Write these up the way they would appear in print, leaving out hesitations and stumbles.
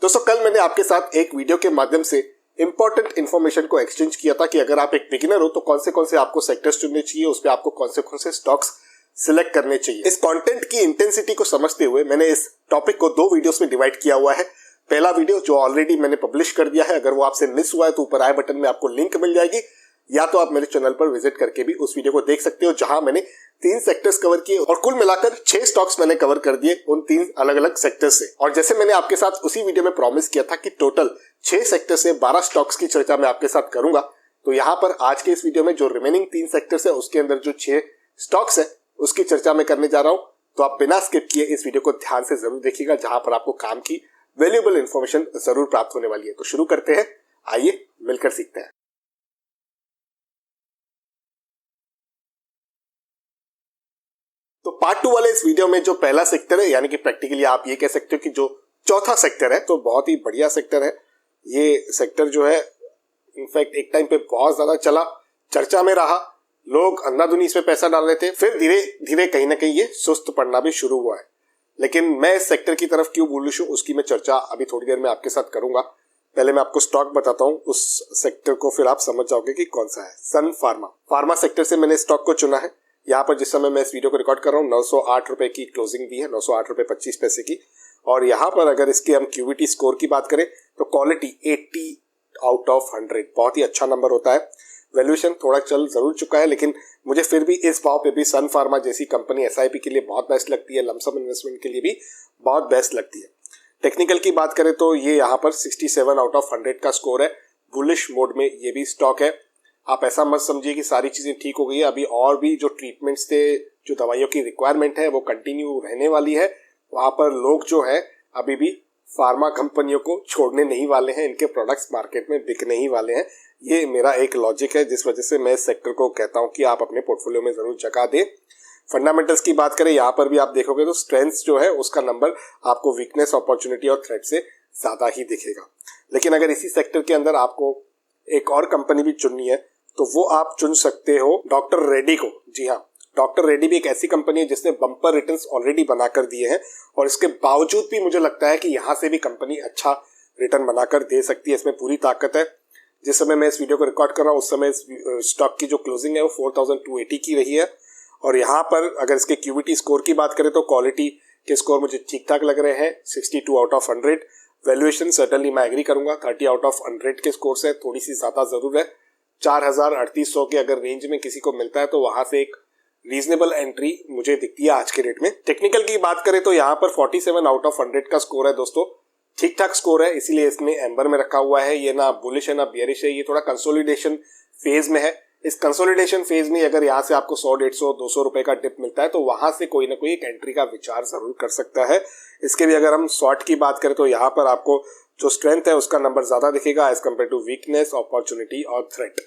दोस्तों कल मैंने आपके साथ एक वीडियो के माध्यम से इंपॉर्टेंट इन्फॉर्मेशन को एक्सचेंज किया था कि अगर आप एक बिगिनर हो तो कौन से आपको सेक्टर्स चुनने चाहिए, उस पर आपको कौन से स्टॉक्स सिलेक्ट करने चाहिए। इस कंटेंट की इंटेंसिटी को समझते हुए मैंने इस टॉपिक को 2 वीडियोस में डिवाइड किया हुआ है। पहला वीडियो जो ऑलरेडी मैंने पब्लिश कर दिया है, अगर वो आपसे मिस हुआ है तो ऊपर आई बटन में आपको लिंक मिल जाएगी, या तो आप मेरे चैनल पर विजिट करके भी उस वीडियो को देख सकते हो, जहां मैंने 3 सेक्टर्स कवर किए और कुल मिलाकर 6 स्टॉक्स मैंने कवर कर दिए उन 3 अलग अलग सेक्टर्स से। और जैसे मैंने आपके साथ उसी वीडियो में प्रॉमिस किया था कि टोटल 6 सेक्टर से 12 स्टॉक्स की चर्चा मैं आपके साथ करूंगा, तो यहाँ पर आज के इस वीडियो में जो रिमेनिंग 3 सेक्टर्स है उसके अंदर जो 6 स्टॉक्स है उसकी चर्चा मैं करने जा रहा हूं। तो आप बिना स्किप किए इस वीडियो को ध्यान से जरूर देखिएगा, जहां पर आपको काम की वैल्यूएबल इंफॉर्मेशन जरूर प्राप्त होने वाली है। तो शुरू करते हैं, आइए मिलकर सीखते हैं। तो पार्ट 2 वाले इस वीडियो में जो पहला सेक्टर है, यानी कि प्रैक्टिकली आप ये कह सकते हो कि जो चौथा सेक्टर है, तो बहुत ही बढ़िया सेक्टर है ये सेक्टर जो है। इनफैक्ट एक टाइम पे बहुत ज्यादा चला, चर्चा में रहा, लोग अंधाधुनी इसमें पैसा डाल रहे थे, फिर धीरे धीरे कहीं ना कहीं ये सुस्त पड़ना भी शुरू हुआ है। लेकिन मैं इस सेक्टर की तरफ क्यों बुलिश हूं उसकी मैं चर्चा अभी थोड़ी देर में आपके साथ करूंगा। पहले मैं आपको स्टॉक बताता हूं, उस सेक्टर को फिर आप समझ जाओगे कि कौन सा है। सन फार्मा सेक्टर से मैंने स्टॉक को चुना है। यहाँ पर जिस समय मैं इस वीडियो को रिकॉर्ड कर रहा हूँ 908 रुपए की क्लोजिंग दी है, 908 रुपए 25 पैसे की। और यहाँ पर अगर इसके हम क्यूबिटी स्कोर की बात करें तो क्वालिटी 80 आउट ऑफ 100 बहुत ही अच्छा नंबर होता है। वैल्यूएशन थोड़ा चल जरूर चुका है, लेकिन मुझे फिर भी इस भाव पे भी सन फार्मा जैसी कंपनी एसआईपी के लिए बहुत बेस्ट लगती है, लमसम इन्वेस्टमेंट के लिए भी बहुत बेस्ट लगती है। टेक्निकल की बात करें तो ये यहाँ पर 67 आउट ऑफ 100 का स्कोर है। बुलिश मोड में ये भी स्टॉक है। आप ऐसा मत समझिए कि सारी चीजें ठीक हो गई है, अभी और भी जो ट्रीटमेंट्स थे, जो दवाइयों की रिक्वायरमेंट है वो कंटिन्यू रहने वाली है। वहां पर लोग जो है अभी भी फार्मा कंपनियों को छोड़ने नहीं वाले हैं, इनके प्रोडक्ट्स मार्केट में बिकने ही वाले हैं। ये मेरा एक लॉजिक है, जिस वजह से मैं इस सेक्टर को कहता हूं कि आप अपने पोर्टफोलियो में जरूर जगह दें। फंडामेंटल्स की बात करें, यहाँ पर भी आप देखोगे तो स्ट्रेंथ्स जो है उसका नंबर आपको वीकनेस, अपॉर्चुनिटी और थ्रेट से ज्यादा ही दिखेगा। लेकिन अगर इसी सेक्टर के अंदर आपको एक और कंपनी भी चुननी है तो वो आप चुन सकते हो डॉक्टर रेड्डी को। जी हाँ, डॉक्टर रेड्डी भी एक ऐसी कंपनी है जिसने बम्पर रिटर्न्स ऑलरेडी बनाकर दिए हैं, और इसके बावजूद भी मुझे लगता है कि यहाँ से भी कंपनी अच्छा रिटर्न बनाकर दे सकती है। इसमें पूरी ताकत है। जिस समय मैं इस वीडियो को रिकॉर्ड कर रहा हूँ उस समय स्टॉक की जो क्लोजिंग है वो 4280 की रही है। और यहाँ पर अगर इसके क्यूबिटी स्कोर की बात करें तो क्वालिटी के स्कोर मुझे ठीक ठाक लग रहे हैं, 62 आउट ऑफ 100। वैल्यूएशन सर्टनली मैं एग्री करूंगा, 30 आउट ऑफ 100 के स्कोर से थोड़ी सी ज्यादा जरूर है। 4800 के अगर रेंज में किसी को मिलता है तो वहां से एक रीजनेबल एंट्री मुझे दिखती है आज के रेट में। टेक्निकल की बात करें तो यहाँ पर 47 आउट ऑफ 100 का स्कोर है दोस्तों, ठीक ठाक स्कोर है, इसीलिए इसमें एम्बर में रखा हुआ है। ये ना बुलिश है ना बियरिश है, ये थोड़ा कंसोलिडेशन फेज में है। इस कंसोलिडेशन फेज में अगर यहाँ से आपको 100, 150, 200 रुपए का डिप मिलता है तो वहां से कोई ना कोई एक एंट्री का विचार जरूर कर सकता है। इसके भी अगर हम शॉर्ट की बात करें तो यहाँ पर आपको जो स्ट्रेंथ है उसका नंबर ज्यादा दिखेगा as compare to weakness, opportunity और थ्रेट।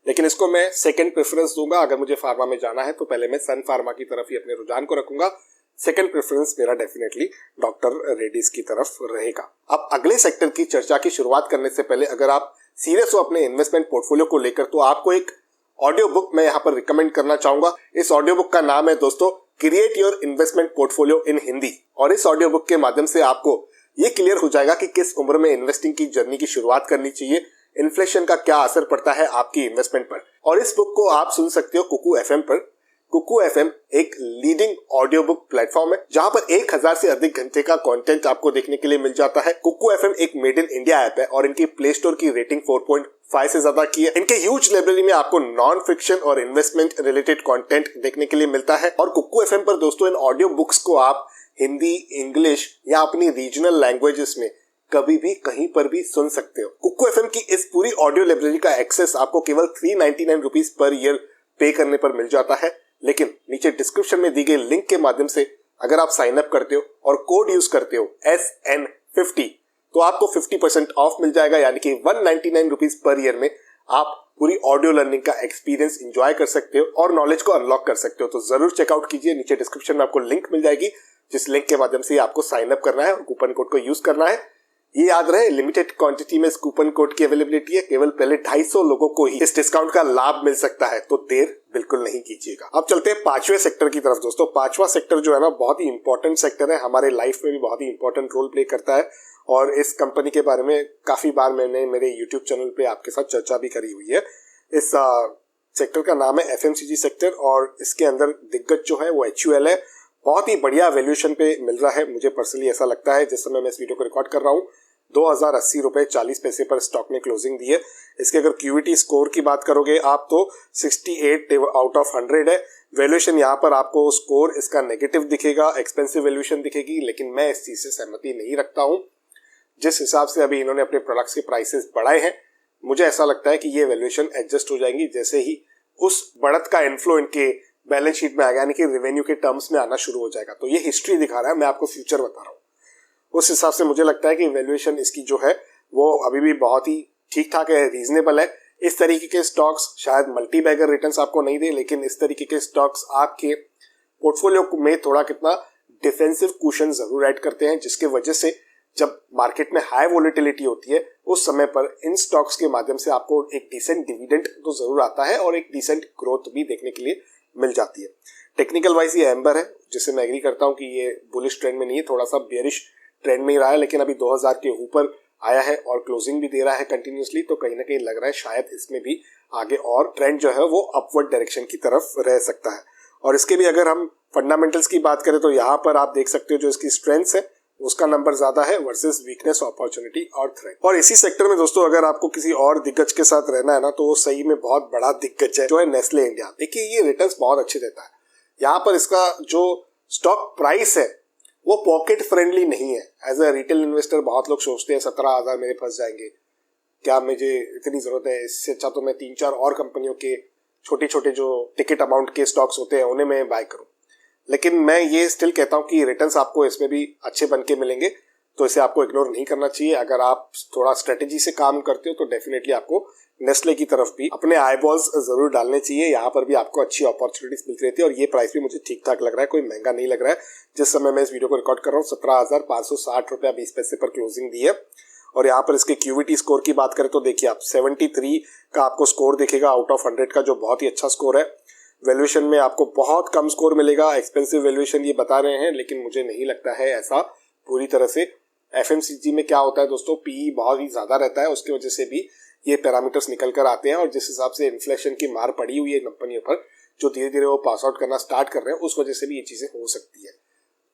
लेकिन इसको मैं सेकंड प्रेफरेंस दूंगा। अगर मुझे फार्मा में जाना है तो पहले मैं सन फार्मा की तरफ ही अपने रुझान को रखूंगा। सेकंड प्रेफरेंस मेरा डेफिनेटली डॉक्टर रेड्डीज की तरफ रहेगा। अब अगले सेक्टर की चर्चा की शुरुआत करने से पहले अगर आप सीरियस हो अपने इन्वेस्टमेंट पोर्टफोलियो को लेकर तो आपको एक ऑडियो बुक मैं यहाँ पर रिकमेंड करना चाहूंगा। इस ऑडियो बुक का नाम है दोस्तों create your investment portfolio in Hindi. और इस ऑडियो बुक के माध्यम से आपको ये क्लियर हो जाएगा कि किस उम्र में इन्वेस्टिंग की जर्नी की शुरुआत करनी चाहिए, इन्फ्लेशन का क्या असर पड़ता है आपकी इन्वेस्टमेंट पर। और इस बुक को आप सुन सकते हो कुकू एफएम पर। कुकू एफएम एक लीडिंग ऑडियो बुक प्लेटफॉर्म है जहां पर 1000 से अधिक घंटे का कंटेंट आपको देखने के लिए मिल जाता है। कुकू एफएम एक मेड इन इंडिया ऐप है और इनकी प्ले स्टोर की रेटिंग 4.5 से ज्यादा की है। इनके ह्यूज लाइब्रेरी में आपको नॉन फिक्शन और इन्वेस्टमेंट रिलेटेड कंटेंट देखने के लिए मिलता है। और कुकू एफएम पर दोस्तों इन ऑडियो बुक्स को आप हिंदी, इंग्लिश या अपनी रीजनल लैंग्वेजेस में कभी भी कहीं पर भी सुन सकते हो। कुकू एफएम की इस पूरी ऑडियो लाइब्रेरी का एक्सेस आपको केवल 399 रुपीज पर ईयर पे करने पर मिल जाता है। लेकिन नीचे डिस्क्रिप्शन में दी गई लिंक के माध्यम से अगर आप साइन अप करते हो और कोड यूज करते हो SN50 तो आपको 50% ऑफ मिल जाएगा, यानी कि 199 रुपीज पर ईयर में आप पूरी ऑडियो लर्निंग का एक्सपीरियंस एंजॉय कर सकते हो और नॉलेज को अनलॉक कर सकते हो। तो जरूर चेकआउट कीजिए, नीचे डिस्क्रिप्शन में आपको लिंक मिल जाएगी, जिस लिंक के माध्यम से आपको साइन अप करना है और कूपन कोड को यूज करना है। ये याद रहे, लिमिटेड क्वांटिटी में इस कूपन कोड की अवेलेबिलिटी है, केवल पहले 250 लोगों को ही इस डिस्काउंट का लाभ मिल सकता है, तो देर बिल्कुल नहीं कीजिएगा। अब चलते हैं 5वें सेक्टर की तरफ दोस्तों। 5वां सेक्टर जो है ना बहुत ही इंपॉर्टेंट सेक्टर है, हमारे लाइफ में भी बहुत ही इंपॉर्टेंट रोल प्ले करता है और इस कंपनी के बारे में काफ़ी बार मैंने मेरे यूट्यूब चैनल पे आपके साथ चर्चा भी करी हुई है। इस सेक्टर का नाम है FMCG सेक्टर और इसके अंदर दिग्गज जो है वो HUL है। बहुत ही बढ़िया वैल्यूएशन पे मिल रहा है, मुझे पर्सनली ऐसा लगता है। जिस समय मैं इस वीडियो को रिकॉर्ड कर रहा हूँ 2080.40 रुपए पर स्टॉक ने क्लोजिंग दी है। इसके अगर QVT स्कोर की बात करोगे आप तो 68 आउट ऑफ 100 है। वैल्यूएशन यहाँ पर आपको स्कोर इसका नेगेटिव दिखेगा, एक्सपेंसिव वैल्यूएशन दिखेगी, लेकिन मैं इस चीज से सहमति नहीं रखता हूँ। जिस हिसाब से अभी इन्होंने अपने प्रोडक्ट्स के प्राइसेस बढ़ाए हैं, मुझे ऐसा लगता है कि ये वैल्यूएशन एडजस्ट हो जाएंगी जैसे ही उस बढ़त का इन्फ्लो इनके बैलेंस शीट में आएगा, यानी कि रेवेन्यू के टर्म्स में आना शुरू हो जाएगा। तो ये हिस्ट्री दिखा रहा है, मैं आपको फ्यूचर बता रहा हूँ। उस हिसाब से मुझे लगता है कि वैल्यूएशन इसकी जो है वो अभी भी बहुत ही ठीक ठाक है, रीजनेबल है। इस तरीके के स्टॉक्स शायद मल्टी बैगर रिटर्न्स आपको नहीं दे, लेकिन इस तरीके के स्टॉक्स आपके पोर्टफोलियो में थोड़ा कितना डिफेंसिव कुशन जरूर ऐड करते हैं, जिसके वजह से जब मार्केट में हाई वोलेटिलिटी होती है उस समय पर इन स्टॉक्स के माध्यम से आपको एक डिसेंट डिविडेंड तो जरूर आता है और एक डिसेंट ग्रोथ भी देखने के लिए मिल जाती है। टेक्निकल वाइज ये एम्बर है, जिससे मैं एग्री करता हूँ कि ये बुलिश ट्रेंड में नहीं है, थोड़ा सा बेयरिश ट्रेंड में ही रहा है, लेकिन अभी 2000 के ऊपर आया है और क्लोजिंग भी दे रहा है कंटिन्यूसली। तो कहीं ना कहीं लग रहा है शायद इसमें भी आगे और ट्रेंड जो है वो अपवर्ड डायरेक्शन की तरफ रह सकता है। और इसके भी अगर हम फंडामेंटल्स की बात करें तो यहाँ पर आप देख सकते हो जो इसकी स्ट्रेंथ है उसका नंबर ज्यादा है वर्सेस वीकनेस, अपॉर्चुनिटी और थ्रेट। और इसी सेक्टर में दोस्तों अगर आपको किसी और दिग्गज के साथ रहना है ना, तो वो सही में बहुत बड़ा दिग्गज है जो है नेस्ले इंडिया। देखिए ये रिटर्न्स बहुत अच्छे देता है। यहाँ पर इसका जो स्टॉक प्राइस है वो पॉकेट फ्रेंडली नहीं है। एज अ रिटेल इन्वेस्टर बहुत लोग सोचते हैं 17,000 मेरे फंस जाएंगे, क्या मुझे इतनी जरूरत है, इससे अच्छा तो मैं 3-4 और कंपनियों के छोटे छोटे जो टिकट अमाउंट के स्टॉक्स होते हैं उन्हें मैं बाय करूं। लेकिन मैं ये स्टिल कहता हूं कि रिटर्न्स आपको इसमें भी अच्छे बन के मिलेंगे, तो इसे आपको इग्नोर नहीं करना चाहिए। अगर आप थोड़ा स्ट्रेटेजी से काम करते हो तो डेफिनेटली आपको नेस्ले की तरफ भी अपने आईबॉल्स जरूर डालने चाहिए। यहाँ पर भी आपको अच्छी अपॉर्चुनिटीज मिलती रहती है और ये प्राइस भी मुझे ठीक ठाक लग रहा है, कोई महंगा नहीं लग रहा है। जिस समय मैं इस वीडियो को रिकॉर्ड कर रहा हूँ 17,560.20 पर क्लोजिंग दी है। और यहाँ पर इसके QVT स्कोर की बात करें तो देखिए आप 73 का आपको स्कोर दिखेगा आउट ऑफ 100 का, जो बहुत ही अच्छा स्कोर है। वैल्यूएशन में आपको बहुत कम स्कोर मिलेगा, एक्सपेंसिव वैल्यूएशन ये बता रहे हैं, लेकिन मुझे नहीं लगता है ऐसा पूरी तरह से। FMCG में क्या होता है दोस्तों, PE बहुत ही ज्यादा रहता है, उसकी वजह से भी ये पैरामीटर्स निकल कर आते हैं। और जिस हिसाब से इन्फ्लेशन की मार पड़ी हुई है कंपनियों पर, जो धीरे धीरे वो पास आउट करना स्टार्ट कर रहे हैं, उस वजह से भी ये चीजें हो सकती है।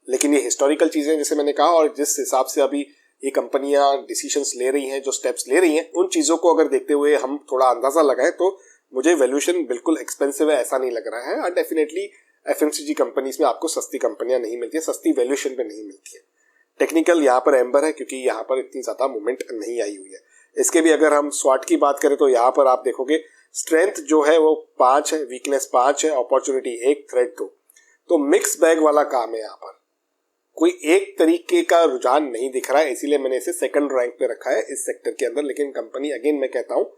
लेकिन ये हिस्टोरिकल चीजें जैसे मैंने कहा, और जिस हिसाब से अभी ये कंपनियां डिसीजंस ले रही हैं, जो स्टेप्स ले रही हैं, उन चीजों को अगर देखते हुए हम थोड़ा अंदाजा लगाएं तो मुझे वैल्यूएशन बिल्कुल एक्सपेंसिव है ऐसा नहीं लग रहा है। और डेफिनेटली FMCG कंपनीज में आपको सस्ती कंपनियां नहीं मिलती है, सस्ती वैल्यूएशन पे नहीं मिलती है। टेक्निकल यहाँ पर एम्बर है क्योंकि यहाँ पर इतनी ज्यादा मूवमेंट नहीं आई हुई है। इसके भी अगर हम स्वाट की बात करें तो यहाँ पर आप देखोगे स्ट्रेंथ जो है वो 5 है, वीकनेस 5 है, अपॉर्चुनिटी 1, थ्रेट 2। तो मिक्स बैग वाला काम है। यहाँ पर कोई एक तरीके का रुझान नहीं दिख रहा है, इसीलिए मैंने इसे सेकंड रैंक पे रखा है इस सेक्टर के अंदर। लेकिन कंपनी अगेन मैं कहता हूँ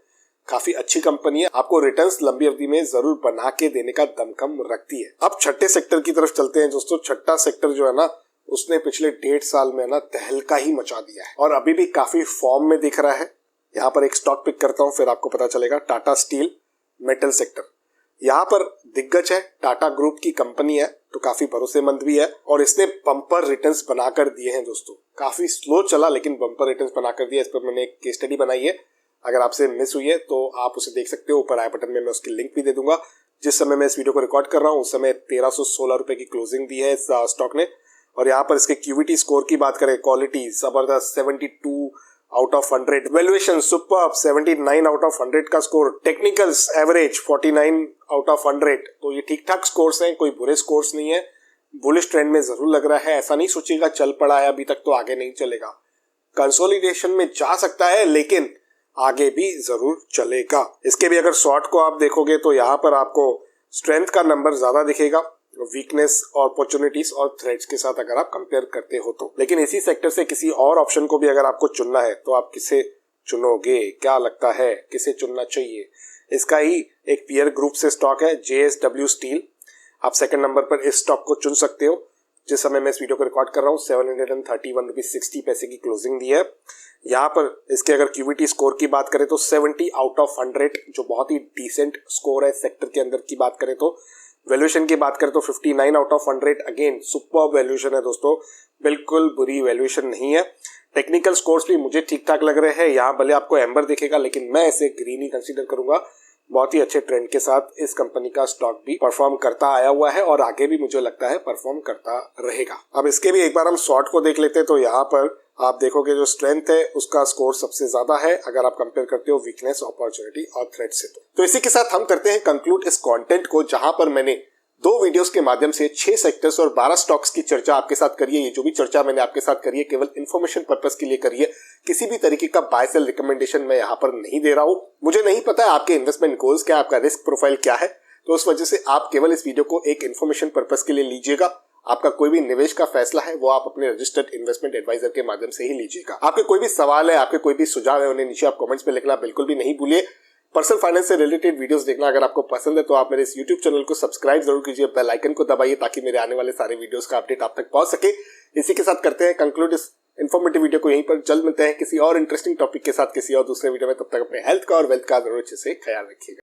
काफी अच्छी कंपनी है, आपको रिटर्न्स लंबी अवधि में जरूर बना के देने का दमखम रखती है। अब छठे सेक्टर की तरफ चलते हैं दोस्तों। छठा सेक्टर जो है ना, उसने पिछले 1.5 साल में ना तहलका ही मचा दिया है और अभी भी काफी फॉर्म में दिख रहा है। यहाँ पर एक स्टॉक पिक करता हूँ फिर आपको पता चलेगा। टाटा स्टील मेटल सेक्टर, यहाँ पर दिग्गज है, टाटा ग्रुप की कंपनी है, तो काफी भरोसेमंद भी है और इसने बम्पर रिटर्न्स बनाकर दिए हैं दोस्तों। काफी स्लो चला लेकिन बम्पर रिटर्न्स बनाकर दिया। इस पर मैंने एक केस स्टडी बनाई है, अगर आपसे मिस हुई है तो आप उसे देख सकते हो, ऊपर आई बटन में मैं उसकी लिंक भी दे दूंगा। जिस समय मैं इस वीडियो को रिकॉर्ड कर रहा हूँ उस समय 1316 रुपए की क्लोजिंग दी है इस स्टॉक ने। और यहाँ पर इसके QVT स्कोर की बात करें, क्वालिटी जबरदस्त 72 out of 100, valuation superb 79 out of 100 का score, technicals average 49 out of 100। तो ये ठीक ठाक स्कोर्स हैं, कोई बुरे स्कोर्स नहीं है। बुलिश ट्रेंड में जरूर लग रहा है, ऐसा नहीं सोचिएगा चल पड़ा है अभी तक तो आगे नहीं चलेगा। कंसोलिडेशन में जा सकता है लेकिन आगे भी जरूर चलेगा। इसके भी अगर शॉर्ट को आप देखोगे तो यहाँ पर आपको स्ट्रेंथ का नंबर ज्यादा दिखेगा, वीकनेस और अपॉर्चुनिटीज और थ्रेट्स के साथ अगर आप कंपेयर करते हो तो। लेकिन इसी सेक्टर से किसी और ऑप्शन को भी अगर आपको चुनना है तो आप किसे चुनोगे, क्या लगता है किसे चुनना चाहिए? इसका ही एक पीयर ग्रुप से स्टॉक है JSW स्टील। आप सेकंड नंबर पर इस स्टॉक को चुन सकते हो। जिस समय मैं इस वीडियो को रिकॉर्ड कर रहा हूँ 731.60 रुपीज की क्लोजिंग दी है। यहाँ पर इसके अगर QVT स्कोर की बात करें तो 70 आउट ऑफ 100, जो बहुत ही डिसेंट स्कोर है सेक्टर के अंदर की बात करें तो। वैल्यूएशन की बात करें तो 59 out of 100, again super valuation है दोस्तों, बिल्कुल बुरी वैल्यूएशन नहीं है। टेक्निकल स्कोर्स भी मुझे ठीक ठाक लग रहे हैं। यहाँ भले आपको एम्बर दिखेगा लेकिन मैं इसे ग्रीन ही कंसीडर करूंगा। बहुत ही अच्छे ट्रेंड के साथ इस कंपनी का स्टॉक भी परफॉर्म करता आया हुआ है और आगे भी मुझे लगता है परफॉर्म करता रहेगा। अब इसके भी एक बार हम शॉर्ट को देख लेते हैं तो यहाँ पर आप देखोगे जो स्ट्रेंथ है उसका स्कोर सबसे ज्यादा है अगर आप कंपेयर करते हो वीकनेस, अपॉर्चुनिटी और थ्रेट से। तो इसी के साथ हम करते हैं कंक्लूड इस कंटेंट को, जहां पर मैंने 2 वीडियोस के माध्यम से 6 सेक्टर्स और 12 स्टॉक्स की चर्चा आपके साथ करी है। ये जो भी चर्चा मैंने आपके साथ करी है केवल इन्फॉर्मेशन पर्पस के लिए करी है। किसी भी तरीके का बाय सेल रिकमेंडेशन मैं यहाँ पर नहीं दे रहा हूँ। मुझे नहीं पता है आपके इन्वेस्टमेंट गोल्स क्या, आपका रिस्क प्रोफाइल क्या है, तो उस वजह से आप केवल इस वीडियो को एक इन्फॉर्मेशन पर्पस के लिए लीजिएगा। आपका कोई भी निवेश का फैसला है वो आप अपने रजिस्टर्ड इन्वेस्टमेंट एडवाइजर के माध्यम से ही लीजिएगा। आपके कोई भी सवाल है, आपके कोई भी सुझाव है, उन्हें नीचे आप कमेंट्स में लिखना बिल्कुल भी नहीं भूलिए। पर्सनल फाइनेंस से रिलेटेड वीडियोस देखना अगर आपको पसंद है तो आप मेरे इस YouTube चैनल को सब्सक्राइब जरूर कीजिए, बेल आइकन को दबाइए ताकि मेरे आने वाले सारे वीडियोस का अपडेट आप तक पहुंच सके। इसी के साथ करते हैं कंक्लूड इस इन्फॉर्मेटिव वीडियो को यहीं पर। जल्द मिलते हैं किसी और इंटरेस्टिंग टॉपिक के साथ किसी और दूसरे वीडियो में। तब तक अपने हेल्थ का और वेल्थ का जरूर अच्छे से ख्याल रखिएगा।